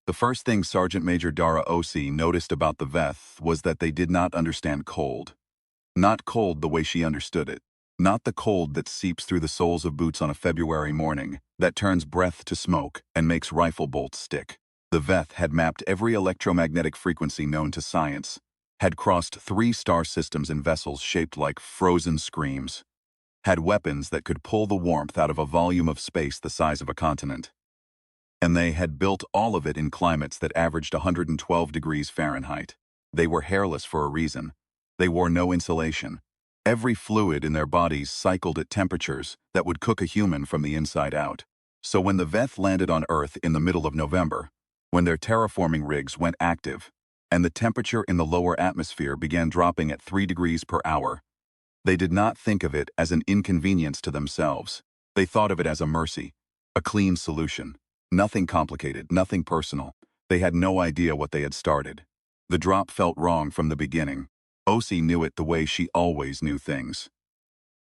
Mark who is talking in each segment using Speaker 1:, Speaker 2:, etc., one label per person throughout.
Speaker 1: The first thing Sergeant Major Dara Osi noticed about the Veth was that they did not understand cold. Not cold the way she understood it. Not the cold that seeps through the soles of boots on a February morning, that turns breath to smoke and makes rifle bolts stick. The Veth had mapped every electromagnetic frequency known to science, had crossed 3 star systems in vessels shaped like frozen screams, had weapons that could pull the warmth out of a volume of space the size of a continent. And they had built all of it in climates that averaged 112 degrees Fahrenheit. They were hairless for a reason. They wore no insulation. Every fluid in their bodies cycled at temperatures that would cook a human from the inside out. So when the Veth landed on Earth in the middle of November, when their terraforming rigs went active, and the temperature in the lower atmosphere began dropping at 3 degrees per hour, they did not think of it as an inconvenience to themselves. They thought of it as a mercy, a clean solution. Nothing complicated, nothing personal. They had no idea what they had started. The drop felt wrong from the beginning. Osi knew it the way she always knew things.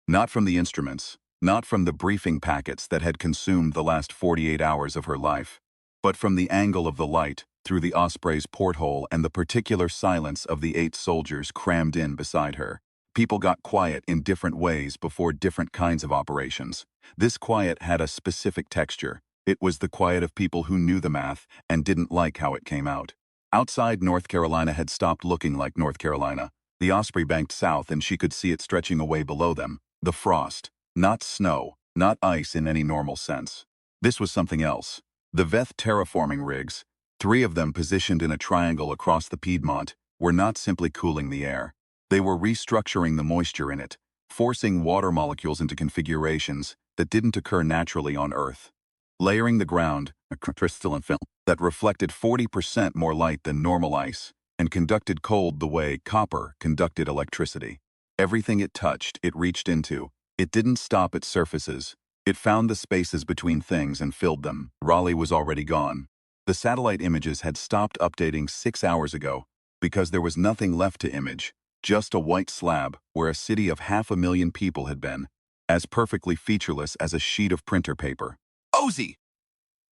Speaker 1: Not from the instruments, not from the briefing packets that had consumed the last 48 hours of her life, but from the angle of the light through the Osprey's porthole and the particular silence of the 8 soldiers crammed in beside her. People got quiet in different ways before different kinds of operations. This quiet had a specific texture. It was the quiet of people who knew the math and didn't like how it came out. Outside, North Carolina had stopped looking like North Carolina. The Osprey banked south and she could see it stretching away below them. The frost. Not snow. Not ice in any normal sense. This was something else. The Veth terraforming rigs, 3 of them positioned in a triangle across the Piedmont, were not simply cooling the air. They were restructuring the moisture in it, forcing water molecules into configurations that didn't occur naturally on Earth. Layering the ground, a crystalline film, that reflected 40% more light than normal ice, and conducted cold the way copper conducted electricity. Everything it touched, it reached into. It didn't stop at surfaces. It found the spaces between things and filled them. Raleigh was already gone. The satellite images had stopped updating 6 hours ago because there was nothing left to image, just a white slab where a city of 500,000 people had been, as perfectly featureless as a sheet of printer paper. Osi!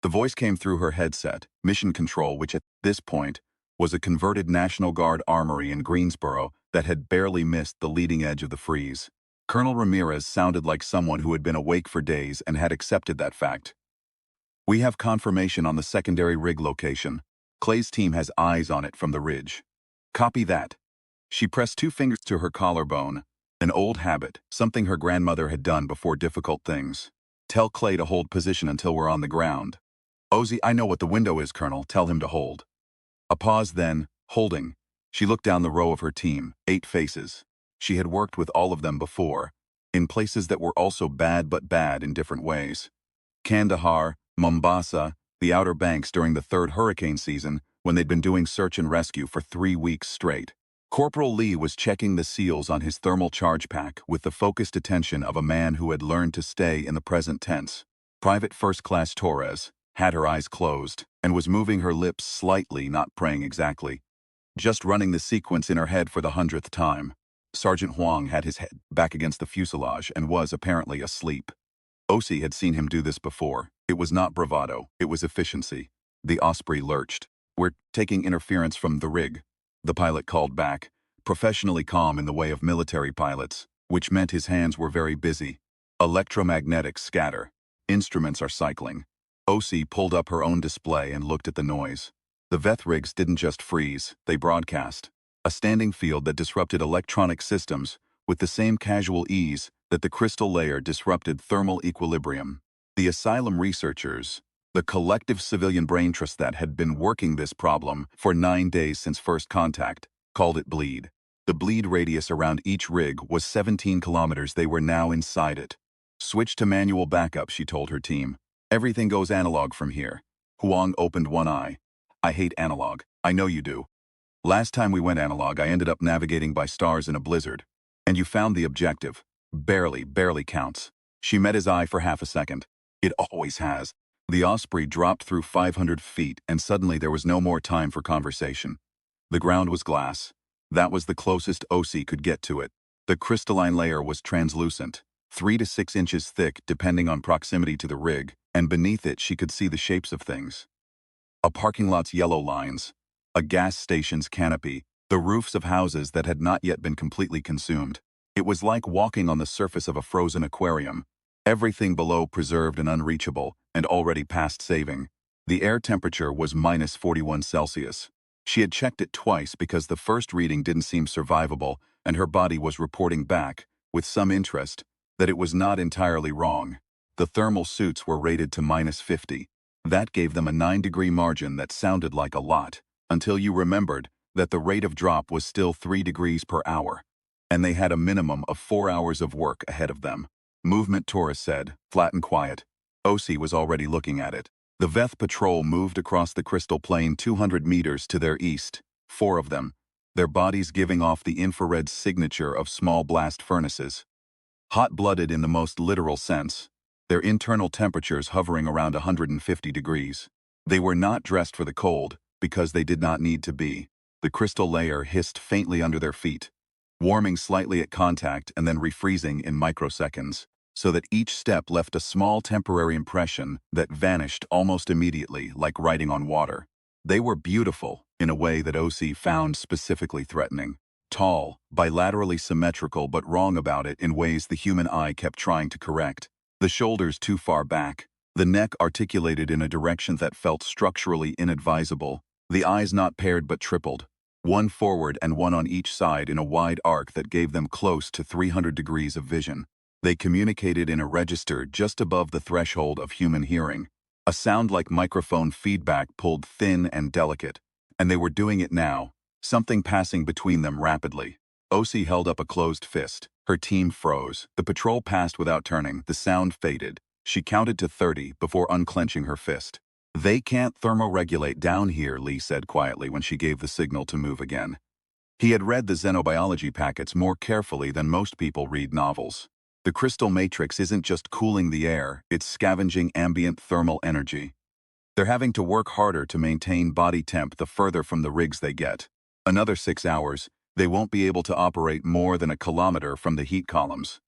Speaker 1: The voice came through her headset, Mission Control, which at this point was a converted National Guard armory in Greensboro that had barely missed the leading edge of the freeze. Colonel Ramirez sounded like someone who had been awake for days and had accepted that fact. We have confirmation on the secondary rig location. Clay's team has eyes on it from the ridge. Copy that. She pressed 2 fingers to her collarbone, an old habit, something her grandmother had done before difficult things. Tell Clay to hold position until we're on the ground. Osi, I know what the window is, Colonel. Tell him to hold. A pause then, holding. She looked down the row of her team, 8 faces. She had worked with all of them before, in places that were also bad but bad in different ways. Kandahar, Mombasa, the Outer Banks during the 3rd hurricane season when they'd been doing search and rescue for 3 weeks straight. Corporal Lee was checking the seals on his thermal charge pack with the focused attention of a man who had learned to stay in the present tense. Private First Class Torres had her eyes closed and was moving her lips slightly, not praying exactly, just running the sequence in her head for the 100th time. Sergeant Huang had his head back against the fuselage and was apparently asleep. Osi had seen him do this before. It was not bravado, it was efficiency. The Osprey lurched. We're taking interference from the rig, the pilot called back, professionally calm in the way of military pilots, which meant his hands were very busy. Electromagnetics scatter. Instruments are cycling. Osi pulled up her own display and looked at the noise. The Veth rigs didn't just freeze, they broadcast. A standing field that disrupted electronic systems with the same casual ease that the crystal layer disrupted thermal equilibrium. The asylum researchers, the collective civilian brain trust that had been working this problem for 9 days since first contact, called it bleed. The bleed radius around each rig was 17 kilometers. They were now inside it. Switch to manual backup, she told her team. Everything goes analog from here. Huang opened one eye. I hate analog. I know you do. Last time we went analog, I ended up navigating by stars in a blizzard. And you found the objective. Barely counts. She met his eye for half a second. It always has. The Osprey dropped through 500 feet, and suddenly there was no more time for conversation. The ground was glass. That was the closest Osi could get to it. The crystalline layer was translucent, 3 to 6 inches thick depending on proximity to the rig, and beneath it she could see the shapes of things. A parking lot's yellow lines, a gas station's canopy, the roofs of houses that had not yet been completely consumed. It was like walking on the surface of a frozen aquarium. Everything below preserved and unreachable, and already past saving. The air temperature was -41°C. She had checked it twice because the first reading didn't seem survivable, and her body was reporting back, with some interest, that it was not entirely wrong. The thermal suits were rated to -50. That gave them a 9-degree margin that sounded like a lot, until you remembered that the rate of drop was still 3 degrees per hour, and they had a minimum of 4 hours of work ahead of them. Movement, Taurus said, flat and quiet. Osi was already looking at it. The Veth patrol moved across the crystal plane 200 meters to their east, 4 of them, their bodies giving off the infrared signature of small blast furnaces. Hot-blooded in the most literal sense, their internal temperatures hovering around 150 degrees. They were not dressed for the cold, because they did not need to be. The crystal layer hissed faintly under their feet, warming slightly at contact and then refreezing in microseconds, so that each step left a small temporary impression that vanished almost immediately, like writing on water. They were beautiful, in a way that Osi found specifically threatening. Tall, bilaterally symmetrical but wrong about it in ways the human eye kept trying to correct. The shoulders too far back, the neck articulated in a direction that felt structurally inadvisable, the eyes not paired but tripled, one forward and one on each side in a wide arc that gave them close to 300 degrees of vision. They communicated in a register just above the threshold of human hearing, a sound like microphone feedback pulled thin and delicate, and they were doing it now, something passing between them rapidly. Osi held up a closed fist. Her team froze. The patrol passed without turning. The sound faded. She counted to 30 before unclenching her fist. They can't thermoregulate down here, Lee said quietly when she gave the signal to move again. He had read the xenobiology packets more carefully than most people read novels. The crystal matrix isn't just cooling the air, it's scavenging ambient thermal energy. They're having to work harder to maintain body temp the further from the rigs they get. Another 6 hours, they won't be able to operate more than a kilometer from the heat columns.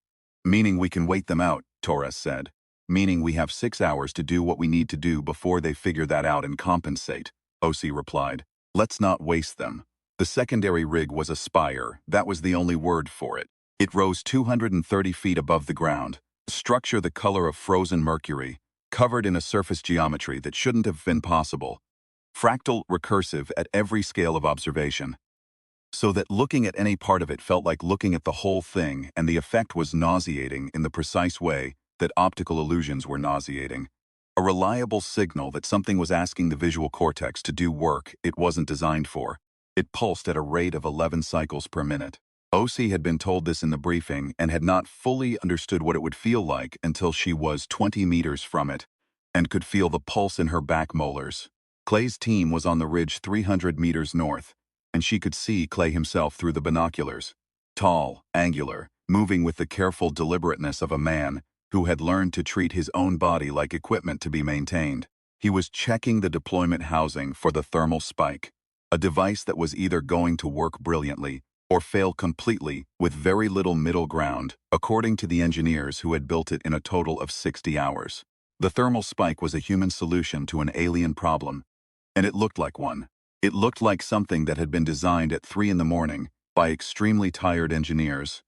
Speaker 1: Meaning we can wait them out, Torres said. Meaning we have 6 hours to do what we need to do before they figure that out and compensate, Osi replied. Let's not waste them. The secondary rig was a spire, that was the only word for it. It rose 230 feet above the ground, a structure the color of frozen mercury, covered in a surface geometry that shouldn't have been possible. Fractal, recursive at every scale of observation. So that looking at any part of it felt like looking at the whole thing, and the effect was nauseating in the precise way that optical illusions were nauseating. A reliable signal that something was asking the visual cortex to do work it wasn't designed for. It pulsed at a rate of 11 cycles per minute. Osi had been told this in the briefing and had not fully understood what it would feel like until she was 20 meters from it and could feel the pulse in her back molars. Clay's team was on the ridge 300 meters north, and she could see Clay himself through the binoculars. Tall, angular, moving with the careful deliberateness of a man who had learned to treat his own body like equipment to be maintained. He was checking the deployment housing for the thermal spike, a device that was either going to work brilliantly or fail completely with very little middle ground, according to the engineers who had built it in a total of 60 hours. The thermal spike was a human solution to an alien problem, and it looked like one. It looked like something that had been designed at 3 in the morning by extremely tired engineers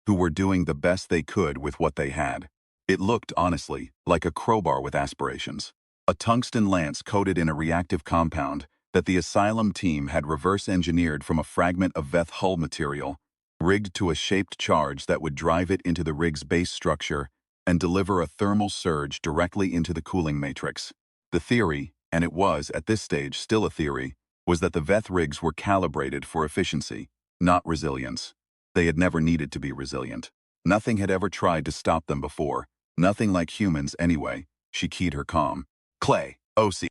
Speaker 1: who were doing the best they could with what they had. It looked, honestly, like a crowbar with aspirations. A tungsten lance coated in a reactive compound that the Asylum team had reverse-engineered from a fragment of Veth hull material, rigged to a shaped charge that would drive it into the rig's base structure and deliver a thermal surge directly into the cooling matrix. The theory, and it was, at this stage, still a theory, was that the Veth rigs were calibrated for efficiency, not resilience. They had never needed to be resilient. Nothing had ever tried to stop them before. Nothing like humans, anyway. She keyed her calm. Clay, Osi.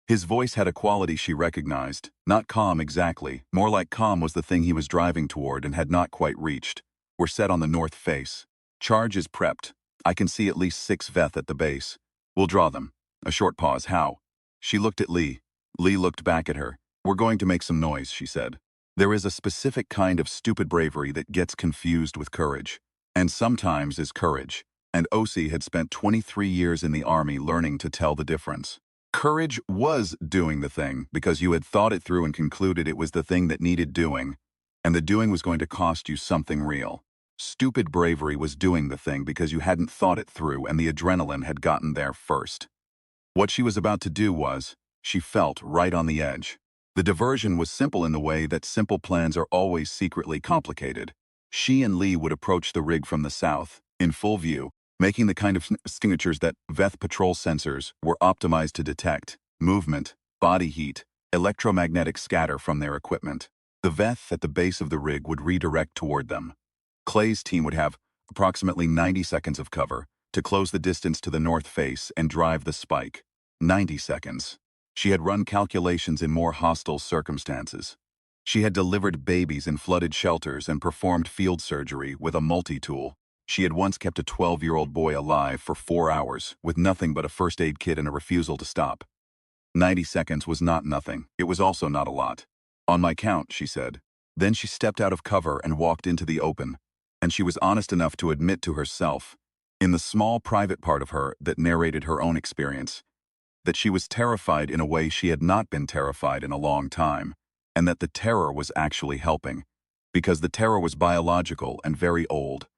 Speaker 1: His voice had a quality she recognized. Not calm exactly. More like calm was the thing he was driving toward and had not quite reached. We're set on the north face. Charge is prepped. I can see at least 6 Veth at the base. We'll draw them. A short pause. How? She looked at Lee. Lee looked back at her. We're going to make some noise, she said. There is a specific kind of stupid bravery that gets confused with courage. And sometimes is courage. And Osi had spent 23 years in the army learning to tell the difference. Courage was doing the thing because you had thought it through and concluded it was the thing that needed doing, and the doing was going to cost you something real. Stupid bravery was doing the thing because you hadn't thought it through and the adrenaline had gotten there first. What she was about to do was, she felt right on the edge. The diversion was simple in the way that simple plans are always secretly complicated. She and Lee would approach the rig from the south, in full view, making the kind of signatures that Veth patrol sensors were optimized to detect: movement, body heat, electromagnetic scatter from their equipment. The Veth at the base of the rig would redirect toward them. Clay's team would have approximately 90 seconds of cover to close the distance to the north face and drive the spike. 90 seconds. She had run calculations in more hostile circumstances. She had delivered babies in flooded shelters and performed field surgery with a multi-tool. She had once kept a 12-year-old boy alive for 4 hours with nothing but a first aid kit and a refusal to stop. 90 seconds was not nothing. It was also not a lot. "On my count," she said. Then she stepped out of cover and walked into the open. And she was honest enough to admit to herself, in the small private part of her that narrated her own experience, that she was terrified in a way she had not been terrified in a long time, and that the terror was actually helping, because the terror was biological and very old,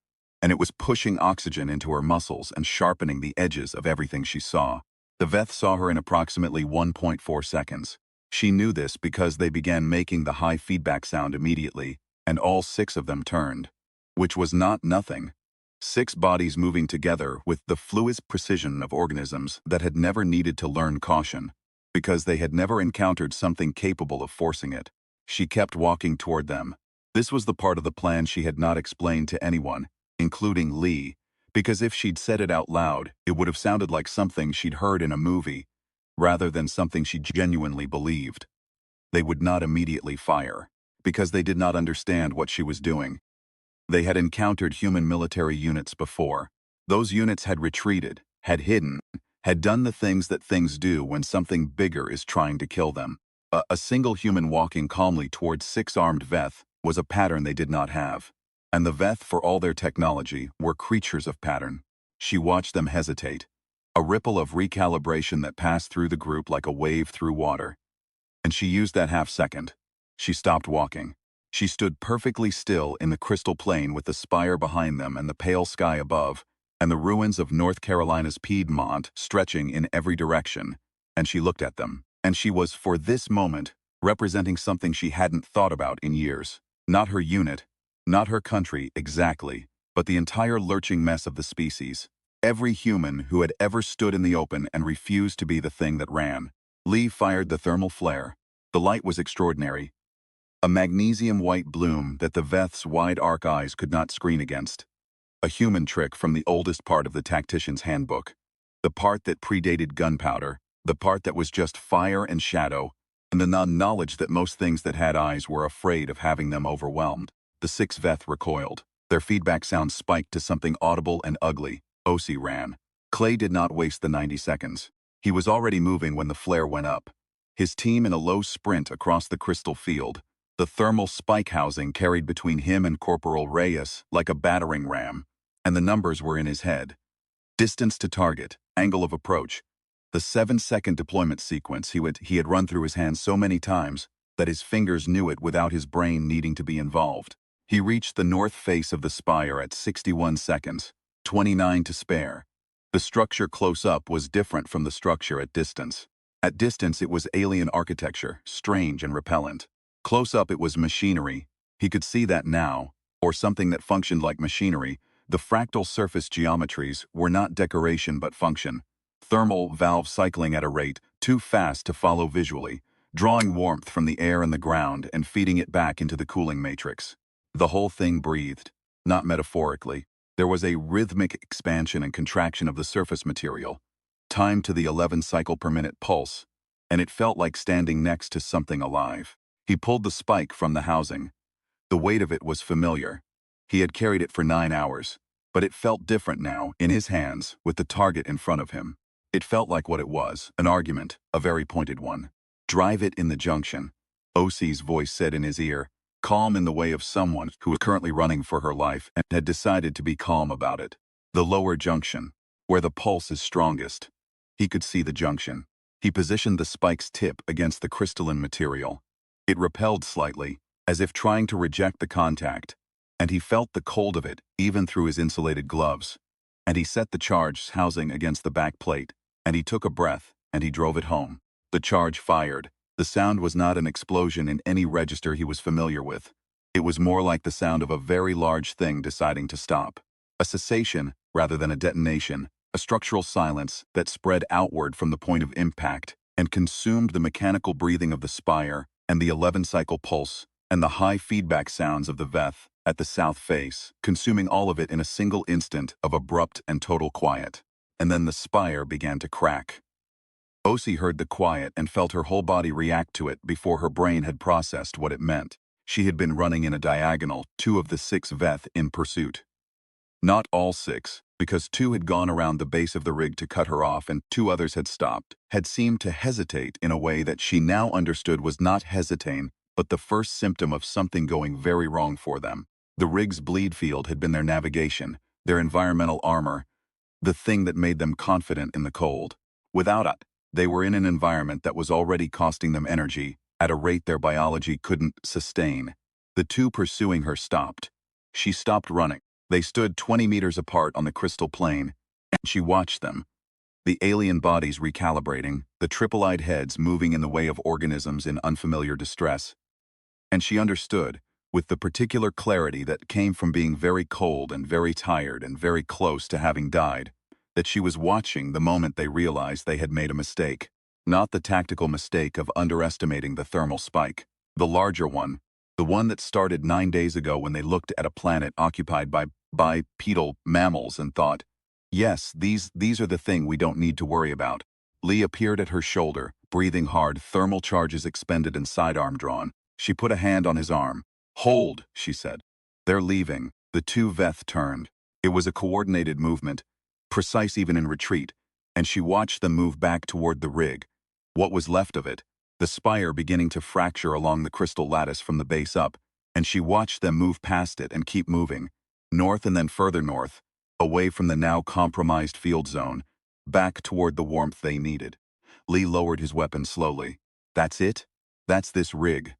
Speaker 1: and it was pushing oxygen into her muscles and sharpening the edges of everything she saw. The Veth saw her in approximately 1.4 seconds. She knew this because they began making the high feedback sound immediately, and all 6 of them turned. Which was not nothing. 6 bodies moving together with the fluid precision of organisms that had never needed to learn caution, because they had never encountered something capable of forcing it. She kept walking toward them. This was the part of the plan she had not explained to anyone, including Lee, because if she'd said it out loud, it would have sounded like something she'd heard in a movie, rather than something she genuinely believed. They would not immediately fire, because they did not understand what she was doing. They had encountered human military units before. Those units had retreated, had hidden, had done the things that things do when something bigger is trying to kill them. A single human walking calmly towards 6 armed Veth was a pattern they did not have. And the Veth, for all their technology, were creatures of pattern. She watched them hesitate. A ripple of recalibration that passed through the group like a wave through water. And she used that half-second. She stopped walking. She stood perfectly still in the crystal plain with the spire behind them and the pale sky above, and the ruins of North Carolina's Piedmont stretching in every direction, and she looked at them. And she was, for this moment, representing something she hadn't thought about in years. Not her unit, not her country exactly, but the entire lurching mess of the species. Every human who had ever stood in the open and refused to be the thing that ran. Lee fired the thermal flare. The light was extraordinary. A magnesium-white bloom that the Veth's wide-arc eyes could not screen against. A human trick from the oldest part of the Tactician's Handbook. The part that predated gunpowder, the part that was just fire and shadow, and the non-knowledge that most things that had eyes were afraid of having them overwhelmed. The 6 Veth recoiled. Their feedback sound spiked to something audible and ugly. Osi ran. Clay did not waste the 90 seconds. He was already moving when the flare went up. His team in a low sprint across the crystal field. The thermal spike housing carried between him and Corporal Reyes like a battering ram, and the numbers were in his head. Distance to target, angle of approach. The 7-second deployment sequence he had run through his hands so many times that his fingers knew it without his brain needing to be involved. He reached the north face of the spire at 61 seconds, 29 to spare. The structure close up was different from the structure at distance. At distance it was alien architecture, strange and repellent. Close up it was machinery. He could see that now, or something that functioned like machinery. The fractal surface geometries were not decoration but function. Thermal valve cycling at a rate too fast to follow visually, drawing warmth from the air and the ground and feeding it back into the cooling matrix. The whole thing breathed, not metaphorically. There was a rhythmic expansion and contraction of the surface material, timed to the 11 cycle per minute pulse, and it felt like standing next to something alive. He pulled the spike from the housing. The weight of it was familiar. He had carried it for 9 hours, but it felt different now, in his hands, with the target in front of him. It felt like what it was, an argument, a very pointed one. "Drive it in the junction," Osi's voice said in his ear, calm in the way of someone who was currently running for her life and had decided to be calm about it. The lower junction, where the pulse is strongest. He could see the junction. He positioned the spike's tip against the crystalline material. It repelled slightly, as if trying to reject the contact, and he felt the cold of it even through his insulated gloves. And he set the charge housing against the back plate, and he took a breath, and he drove it home. The charge fired. The sound was not an explosion in any register he was familiar with. It was more like the sound of a very large thing deciding to stop. A cessation rather than a detonation, a structural silence that spread outward from the point of impact and consumed the mechanical breathing of the spire and the 11-cycle pulse and the high feedback sounds of the Veth at the south face, consuming all of it in a single instant of abrupt and total quiet. And then the spire began to crack. Osi heard the quiet and felt her whole body react to it before her brain had processed what it meant. She had been running in a diagonal, 2 of the 6 Veth in pursuit. Not all 6, because 2 had gone around the base of the rig to cut her off and 2 others had stopped, had seemed to hesitate in a way that she now understood was not hesitate, but the first symptom of something going very wrong for them. The rig's bleed field had been their navigation, their environmental armor, the thing that made them confident in the cold. Without it, they were in an environment that was already costing them energy, at a rate their biology couldn't sustain. The 2 pursuing her stopped. She stopped running. They stood 20 meters apart on the crystal plane, and she watched them. The alien bodies recalibrating, the triple-eyed heads moving in the way of organisms in unfamiliar distress. And she understood, with the particular clarity that came from being very cold and very tired and very close to having died, that she was watching the moment they realized they had made a mistake. Not the tactical mistake of underestimating the thermal spike. The larger one. The one that started 9 days ago when they looked at a planet occupied by bipedal mammals and thought, yes, these are the thing we don't need to worry about. Lee appeared at her shoulder, breathing hard, thermal charges expended and sidearm drawn. She put a hand on his arm. Hold, she said. They're leaving. The 2 Veth turned. It was a coordinated movement, precise even in retreat, and she watched them move back toward the rig. What was left of it, the spire beginning to fracture along the crystal lattice from the base up, and she watched them move past it and keep moving, north and then further north, away from the now compromised field zone, back toward the warmth they needed. Lee lowered his weapon slowly. That's it? That's this rig.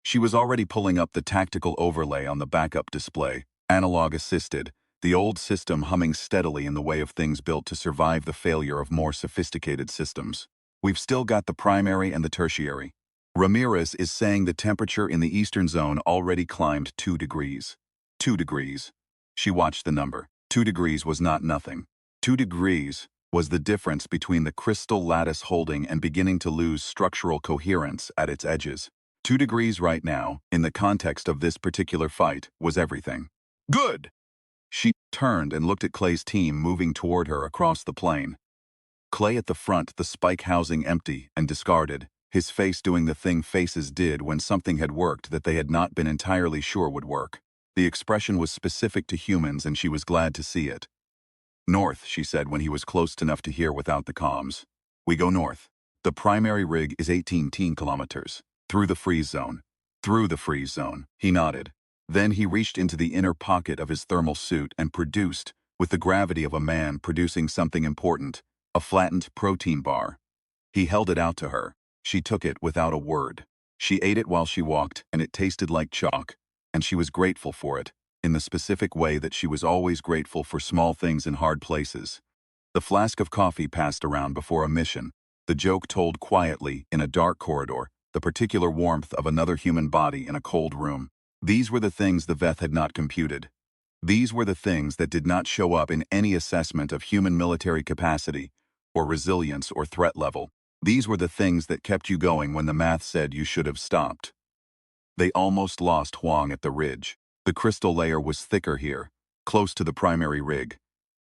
Speaker 1: She was already pulling up the tactical overlay on the backup display, analog assisted, the old system humming steadily in the way of things built to survive the failure of more sophisticated systems. We've still got the primary and the tertiary. Ramirez is saying the temperature in the eastern zone already climbed 2 degrees. 2 degrees. She watched the number. 2 degrees was not nothing. 2 degrees was the difference between the crystal lattice holding and beginning to lose structural coherence at its edges. 2 degrees right now, in the context of this particular fight, was everything. Good! She turned and looked at Clay's team moving toward her across the plain. Clay at the front, the spike housing empty and discarded, his face doing the thing faces did when something had worked that they had not been entirely sure would work. The expression was specific to humans and she was glad to see it. North, she said when he was close enough to hear without the comms. We go north. The primary rig is 18 kilometers. Through the freeze zone. Through the freeze zone. He nodded. Then he reached into the inner pocket of his thermal suit and produced, with the gravity of a man producing something important, a flattened protein bar. He held it out to her. She took it without a word. She ate it while she walked, and it tasted like chalk, and she was grateful for it, in the specific way that she was always grateful for small things in hard places. The flask of coffee passed around before a mission. The joke told quietly, in a dark corridor, the particular warmth of another human body in a cold room. These were the things the Veth had not computed. These were the things that did not show up in any assessment of human military capacity, or resilience or threat level. These were the things that kept you going when the math said you should have stopped. They almost lost Huang at the ridge. The crystal layer was thicker here, close to the primary rig,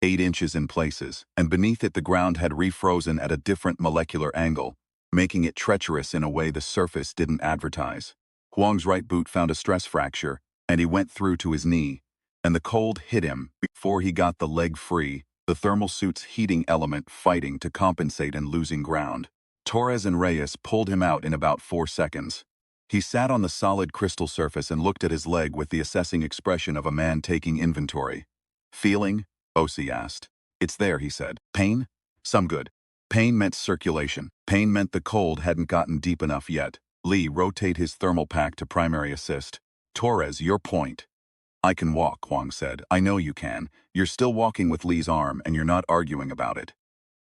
Speaker 1: 8 inches in places, and beneath it the ground had refrozen at a different molecular angle, making it treacherous in a way the surface didn't advertise. Huang's right boot found a stress fracture, and he went through to his knee, and the cold hit him before he got the leg free, the thermal suit's heating element fighting to compensate and losing ground. Torres and Reyes pulled him out in about 4 seconds. He sat on the solid crystal surface and looked at his leg with the assessing expression of a man taking inventory. Feeling? Osi asked. It's there, he said. Pain? Some good. Pain meant circulation. Pain meant the cold hadn't gotten deep enough yet. Lee, rotate his thermal pack to primary assist. Torres, your point. I can walk, Huang said. I know you can. You're still walking with Lee's arm and you're not arguing about it.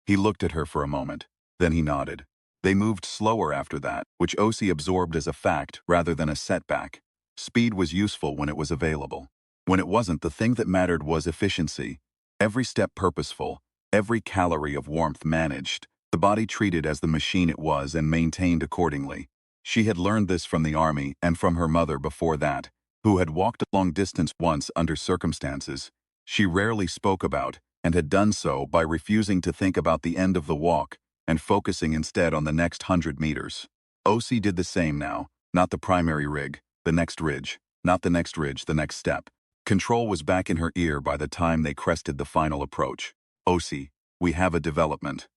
Speaker 1: He looked at her for a moment. Then he nodded. They moved slower after that, which Osi absorbed as a fact rather than a setback. Speed was useful when it was available. When it wasn't, the thing that mattered was efficiency. Every step purposeful, every calorie of warmth managed, the body treated as the machine it was and maintained accordingly. She had learned this from the army and from her mother before that, who had walked a long distance once under circumstances she rarely spoke about, and had done so by refusing to think about the end of the walk and focusing instead on the next 100 meters. Osi did the same now, not the primary rig, the next ridge, not the next ridge, the next step. Control was back in her ear by the time they crested the final approach. Osi, we have a development.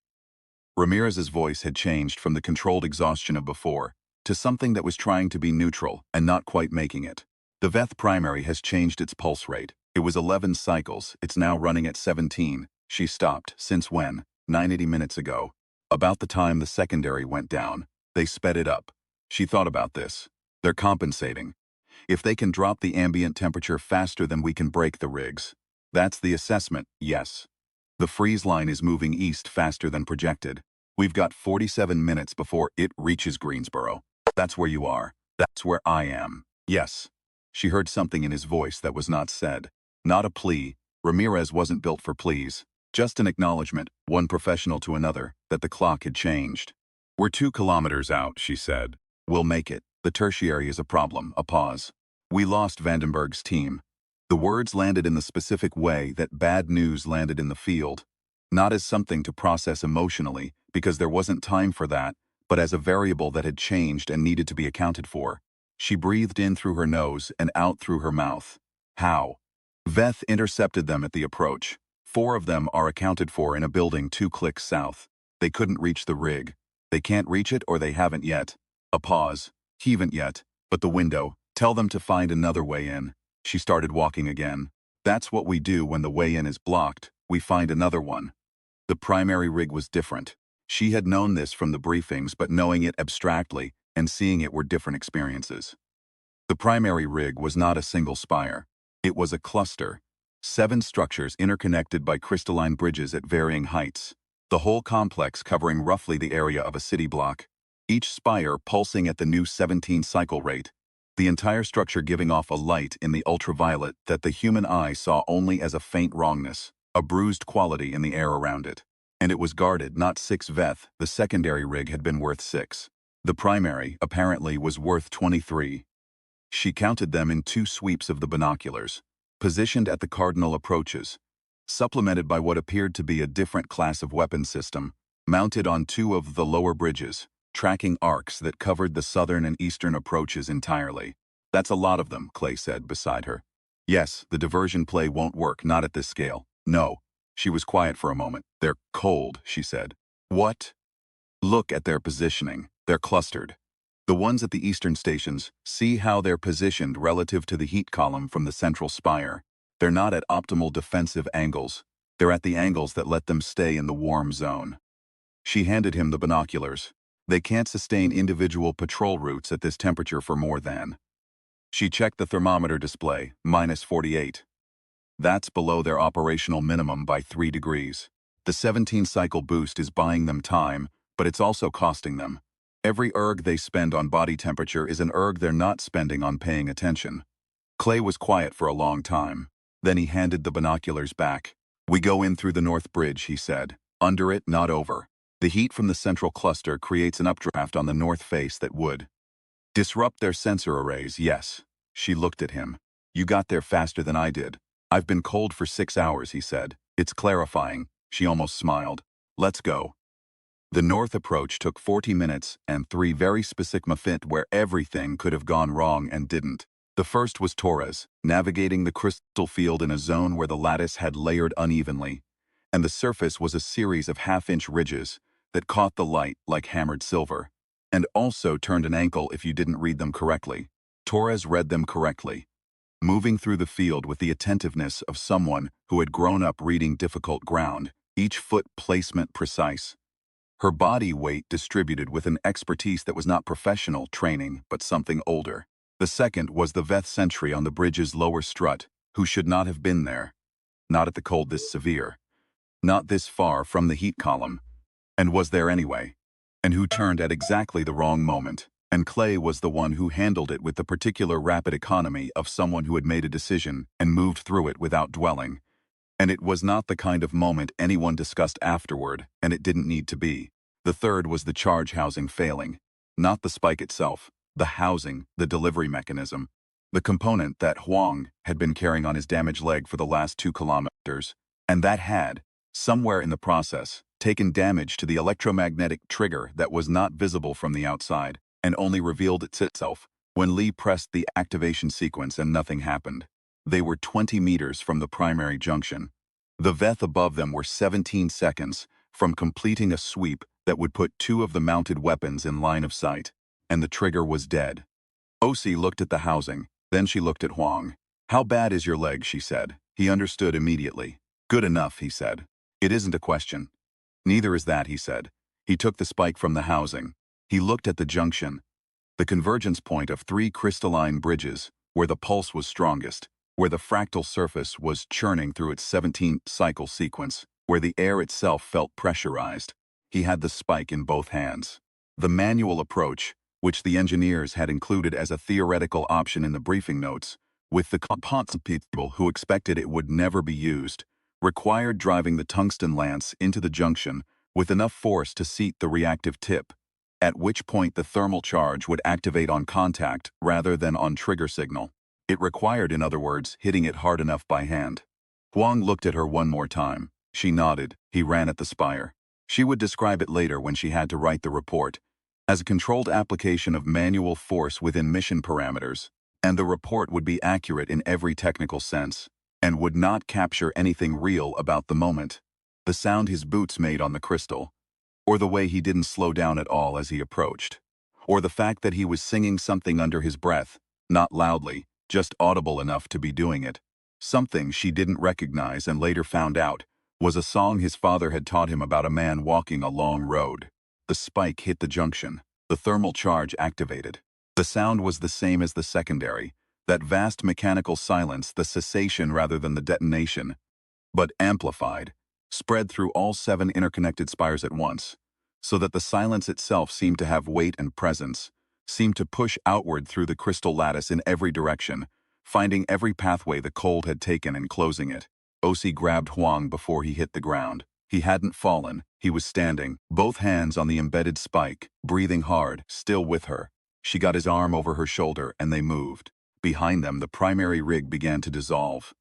Speaker 1: Ramirez's voice had changed from the controlled exhaustion of before to something that was trying to be neutral and not quite making it. The Veth primary has changed its pulse rate. It was 11 cycles, it's now running at 17. She stopped. Since when? 90 minutes ago. About the time the secondary went down, they sped it up. She thought about this. They're compensating. If they can drop the ambient temperature faster than we can break the rigs. That's the assessment, yes. The freeze line is moving east faster than projected. We've got 47 minutes before it reaches Greensboro. That's where you are. That's where I am. Yes. She heard something in his voice that was not said. Not a plea. Ramirez wasn't built for pleas. Just an acknowledgement, one professional to another, that the clock had changed. We're 2 kilometers out, she said. We'll make it. The tertiary is a problem. A pause. We lost Vandenberg's team. The words landed in the specific way that bad news landed in the field. Not as something to process emotionally, because there wasn't time for that, but as a variable that had changed and needed to be accounted for. She breathed in through her nose and out through her mouth. How? Veth intercepted them at the approach. 4 of them are accounted for in a building 2 clicks south. They couldn't reach the rig. They can't reach it or they haven't yet. A pause. Haven't yet. But the window. Tell them to find another way in. She started walking again. That's what we do when the way in is blocked. We find another one. The primary rig was different. She had known this from the briefings, but knowing it abstractly and seeing it were different experiences. The primary rig was not a single spire. It was a cluster. 7 structures interconnected by crystalline bridges at varying heights. The whole complex covering roughly the area of a city block. Each spire pulsing at the new 17 cycle rate. The entire structure giving off a light in the ultraviolet that the human eye saw only as a faint wrongness, a bruised quality in the air around it. And it was guarded, not 6 Veth. The secondary rig had been worth 6. The primary, apparently, was worth 23. She counted them in 2 sweeps of the binoculars, positioned at the cardinal approaches, supplemented by what appeared to be a different class of weapon system, mounted on 2 of the lower bridges, tracking arcs that covered the southern and eastern approaches entirely. That's a lot of them, Clay said beside her. Yes, the diversion play won't work, not at this scale. No. She was quiet for a moment. They're cold, she said. What? Look at their positioning. They're clustered. The ones at the eastern stations, see how they're positioned relative to the heat column from the central spire. They're not at optimal defensive angles. They're at the angles that let them stay in the warm zone. She handed him the binoculars. They can't sustain individual patrol routes at this temperature for more than. She checked the thermometer display, -48. That's below their operational minimum by 3 degrees. The 17-cycle boost is buying them time, but it's also costing them. Every erg they spend on body temperature is an erg they're not spending on paying attention. Clay was quiet for a long time. Then he handed the binoculars back. We go in through the north bridge, he said. Under it, not over. The heat from the central cluster creates an updraft on the north face that would disrupt their sensor arrays, yes. She looked at him. You got there faster than I did. I've been cold for 6 hours, he said. It's clarifying. She almost smiled. Let's go. The north approach took 40 minutes and 3 very specific fit where everything could have gone wrong and didn't. The first was Torres, navigating the crystal field in a zone where the lattice had layered unevenly, and the surface was a series of half-inch ridges that caught the light like hammered silver, and also turned an ankle if you didn't read them correctly. Torres read them correctly, moving through the field with the attentiveness of someone who had grown up reading difficult ground, each foot placement precise. her body weight distributed with an expertise that was not professional training, but something older. The second was the Veth sentry on the bridge's lower strut, who should not have been there. Not at the cold this severe. Not this far from the heat column. And was there anyway. And who turned at exactly the wrong moment. And Clay was the one who handled it with the particular rapid economy of someone who had made a decision and moved through it without dwelling. And it was not the kind of moment anyone discussed afterward, and it didn't need to be. The third was the charge housing failing. Not the spike itself, the housing, the delivery mechanism. The component that Huang had been carrying on his damaged leg for the last 2 kilometers, and that had, somewhere in the process, taken damage to the electromagnetic trigger that was not visible from the outside, and only revealed itself when Lee pressed the activation sequence and nothing happened. They were 20 meters from the primary junction. The Veth above them were 17 seconds from completing a sweep that would put 2 of the mounted weapons in line of sight, and the trigger was dead. Osi looked at the housing, then she looked at Huang. "How bad is your leg?" she said. He understood immediately. "Good enough," he said. "It isn't a question." "Neither is that," he said. He took the spike from the housing. He looked at the junction, the convergence point of 3 crystalline bridges, where the pulse was strongest, where the fractal surface was churning through its 17th cycle sequence, where the air itself felt pressurized. He had the spike in both hands. The manual approach, which the engineers had included as a theoretical option in the briefing notes, with the people who expected it would never be used, required driving the tungsten lance into the junction with enough force to seat the reactive tip, at which point the thermal charge would activate on contact rather than on trigger signal. It required, in other words, hitting it hard enough by hand. Huang looked at her one more time. She nodded. He ran at the spire. She would describe it later when she had to write the report, as a controlled application of manual force within mission parameters, and the report would be accurate in every technical sense, and would not capture anything real about the moment. The sound his boots made on the crystal, or the way he didn't slow down at all as he approached, or the fact that he was singing something under his breath, not loudly, just audible enough to be doing it. Something she didn't recognize and later found out was a song his father had taught him about a man walking a long road. The spike hit the junction. The thermal charge activated. The sound was the same as the secondary, that vast mechanical silence, the cessation rather than the detonation, but amplified, spread through all 7 interconnected spires at once, so that the silence itself seemed to have weight and presence, seemed to push outward through the crystal lattice in every direction, finding every pathway the cold had taken and closing it. Osi grabbed Huang before he hit the ground. He hadn't fallen. He was standing, both hands on the embedded spike, breathing hard, still with her. She got his arm over her shoulder and they moved. Behind them, the primary rig began to dissolve.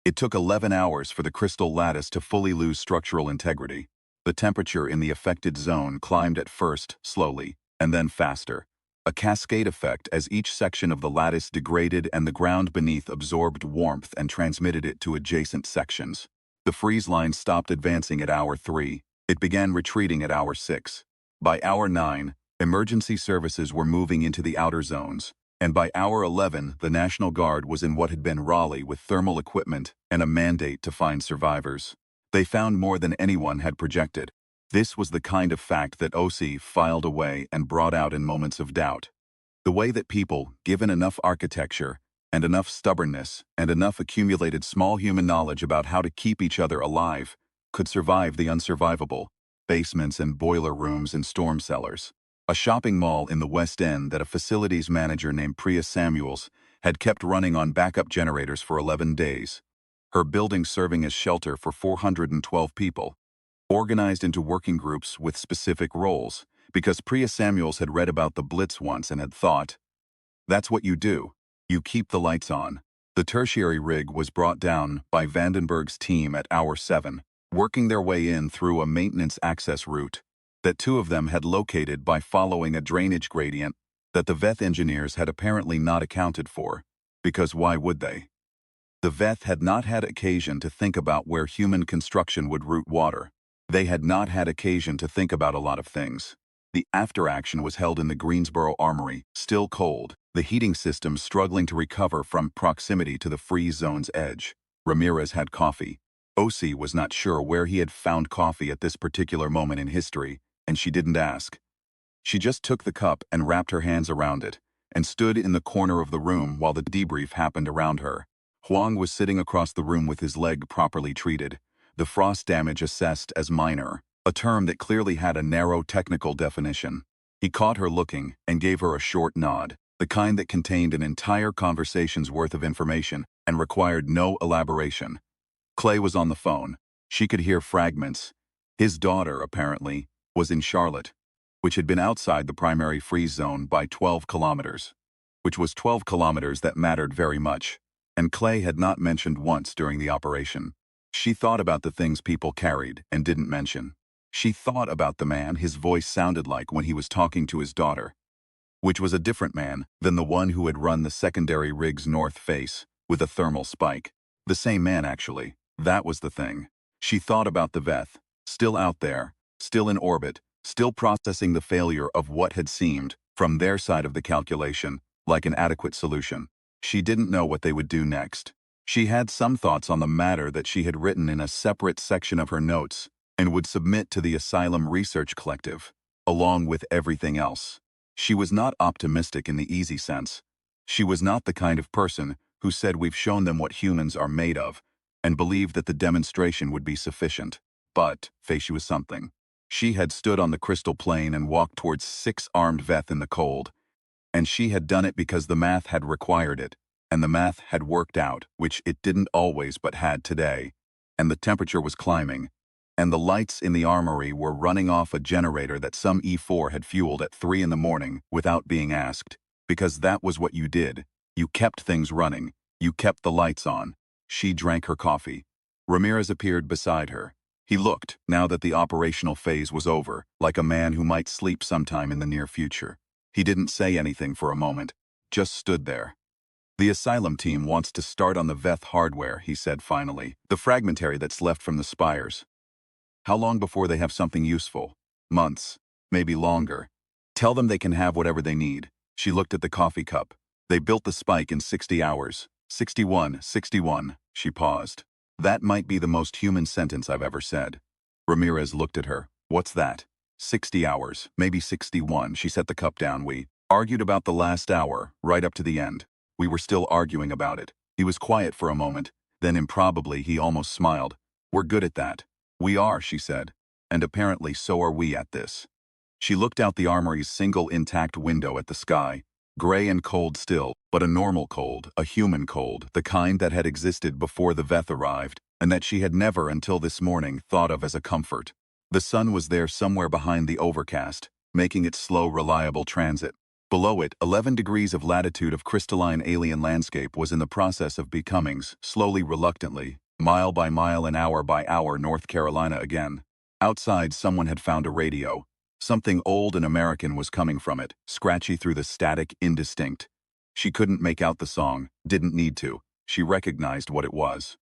Speaker 1: It took 11 hours for the crystal lattice to fully lose structural integrity. The temperature in the affected zone climbed at first, slowly, and then faster. A cascade effect as each section of the lattice degraded and the ground beneath absorbed warmth and transmitted it to adjacent sections. The freeze line stopped advancing at hour 3. It began retreating at hour 6. By hour 9, emergency services were moving into the outer zones, and by hour 11, the National Guard was in what had been Raleigh with thermal equipment and a mandate to find survivors. They found more than anyone had projected. This was the kind of fact that Osi filed away and brought out in moments of doubt. The way that people, given enough architecture, and enough stubbornness, and enough accumulated small human knowledge about how to keep each other alive, could survive the unsurvivable, basements and boiler rooms and storm cellars. A shopping mall in the West End that a facilities manager named Priya Samuels had kept running on backup generators for 11 days. Her building serving as shelter for 412 people, organized into working groups with specific roles, because Priya Samuels had read about the Blitz once and had thought, that's what you do. You keep the lights on. The tertiary rig was brought down by Vandenberg's team at hour 7, working their way in through a maintenance access route that 2 of them had located by following a drainage gradient that the Veth engineers had apparently not accounted for, because why would they? The Veth had not had occasion to think about where human construction would route water. They had not had occasion to think about a lot of things. The after-action was held in the Greensboro Armory, still cold, the heating system struggling to recover from proximity to the freeze zone's edge. Ramirez had coffee. Osi was not sure where he had found coffee at this particular moment in history, and she didn't ask. She just took the cup and wrapped her hands around it, and stood in the corner of the room while the debrief happened around her. Huang was sitting across the room with his leg properly treated, the frost damage assessed as minor, a term that clearly had a narrow technical definition. He caught her looking and gave her a short nod, the kind that contained an entire conversation's worth of information and required no elaboration. Clay was on the phone. She could hear fragments. His daughter, apparently, was in Charlotte, which had been outside the primary freeze zone by 12 kilometers, which was 12 kilometers that mattered very much, and Clay had not mentioned once during the operation. She thought about the things people carried and didn't mention. She thought about the man his voice sounded like when he was talking to his daughter, which was a different man than the one who had run the secondary rig's north face with a thermal spike. The same man, actually. That was the thing. She thought about the Veth, still out there, still in orbit, still processing the failure of what had seemed, from their side of the calculation, like an adequate solution. She didn't know what they would do next. She had some thoughts on the matter that she had written in a separate section of her notes and would submit to the Asylum Research Collective, along with everything else. She was not optimistic in the easy sense. She was not the kind of person who said we've shown them what humans are made of and believed that the demonstration would be sufficient. But she was something. She had stood on the crystal plane and walked towards 6 armed Veth in the cold, and she had done it because the math had required it, and the math had worked out, which it didn't always but had today, and the temperature was climbing, and the lights in the armory were running off a generator that some E4 had fueled at 3 in the morning without being asked, because that was what you did. You kept things running. You kept the lights on. She drank her coffee. Ramirez appeared beside her. He looked, now that the operational phase was over, like a man who might sleep sometime in the near future. He didn't say anything for a moment, just stood there. The Asylum team wants to start on the Veth hardware, he said finally, the fragmentary that's left from the spires. How long before they have something useful? Months, maybe longer. Tell them they can have whatever they need. She looked at the coffee cup. They built the spike in 60 hours. 61. She paused. That might be the most human sentence I've ever said. Ramirez looked at her. What's that? 60 hours, maybe 61. She set the cup down. We argued about the last hour, right up to the end. We were still arguing about it. He was quiet for a moment. Then improbably he almost smiled. We're good at that. We are, she said. And apparently so are we at this. She looked out the armory's single intact window at the sky. Gray and cold still, but a normal cold, a human cold, the kind that had existed before the Veth arrived, and that she had never until this morning thought of as a comfort. The sun was there somewhere behind the overcast, making its slow, reliable transit. Below it, 11 degrees of latitude of crystalline alien landscape was in the process of becomings, slowly, reluctantly, mile by mile and hour by hour North Carolina again. Outside, someone had found a radio. Something old and American was coming from it, scratchy through the static, indistinct. She couldn't make out the song, didn't need to. She recognized what it was.